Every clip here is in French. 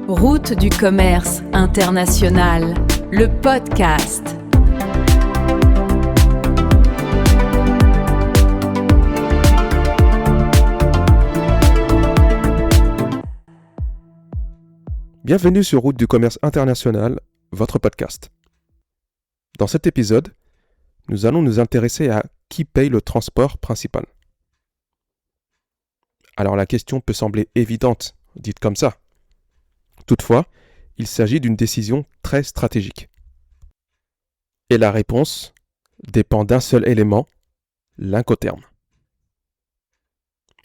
Route du commerce international, le podcast. Bienvenue sur Route du commerce international, votre podcast. Dans cet épisode, nous allons nous intéresser à qui paye le transport principal. Alors la question peut sembler évidente, dite comme ça. Toutefois, il s'agit d'une décision très stratégique. Et la réponse dépend d'un seul élément, l'Incoterm.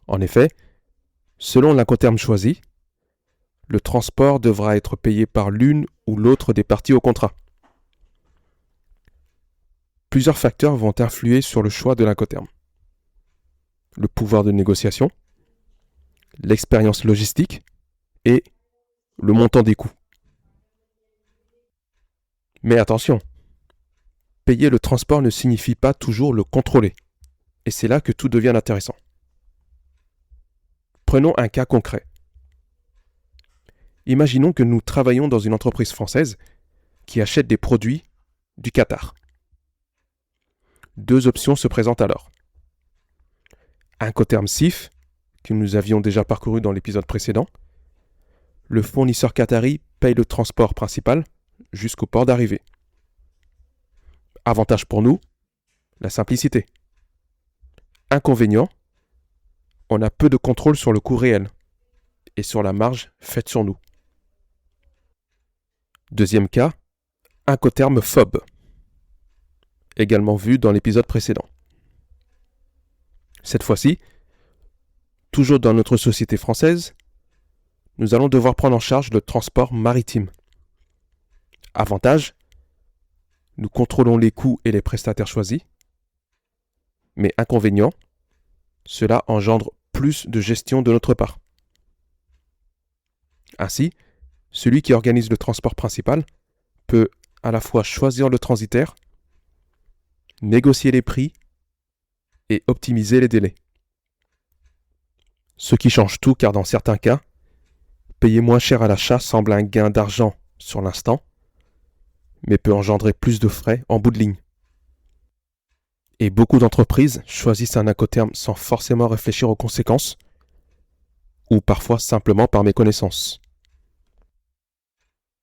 En effet, selon l'Incoterm choisi, le transport devra être payé par l'une ou l'autre des parties au contrat. Plusieurs facteurs vont influer sur le choix de l'Incoterm. Le pouvoir de négociation, l'expérience logistique et le montant des coûts. Mais attention, payer le transport ne signifie pas toujours le contrôler. Et c'est là que tout devient intéressant. Prenons un cas concret. Imaginons que nous travaillons dans une entreprise française qui achète des produits du Qatar. Deux options se présentent alors. Incoterm CIF, que nous avions déjà parcouru dans l'épisode précédent. Le fournisseur qatari paye le transport principal jusqu'au port d'arrivée. Avantage pour nous, la simplicité. Inconvénient, on a peu de contrôle sur le coût réel et sur la marge faite sur nous. Deuxième cas, Incoterm FOB, également vu dans l'épisode précédent. Cette fois-ci, toujours dans notre société française, nous allons devoir prendre en charge le transport maritime. Avantage, nous contrôlons les coûts et les prestataires choisis. Mais inconvénient, cela engendre plus de gestion de notre part. Ainsi, celui qui organise le transport principal peut à la fois choisir le transitaire, négocier les prix et optimiser les délais. Ce qui change tout car dans certains cas, payer moins cher à l'achat semble un gain d'argent sur l'instant, mais peut engendrer plus de frais en bout de ligne. Et beaucoup d'entreprises choisissent un Incoterm sans forcément réfléchir aux conséquences, ou parfois simplement par méconnaissance.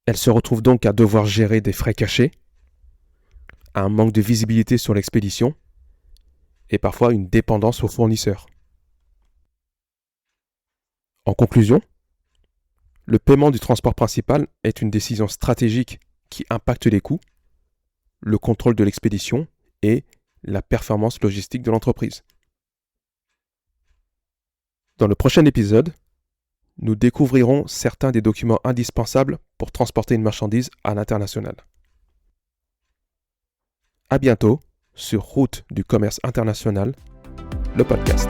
Elles se retrouvent donc à devoir gérer des frais cachés, un manque de visibilité sur l'expédition, et parfois une dépendance aux fournisseurs. En conclusion, le paiement du transport principal est une décision stratégique qui impacte les coûts, le contrôle de l'expédition et la performance logistique de l'entreprise. Dans le prochain épisode, nous découvrirons certains des documents indispensables pour transporter une marchandise à l'international. À bientôt sur Route du commerce international, le podcast.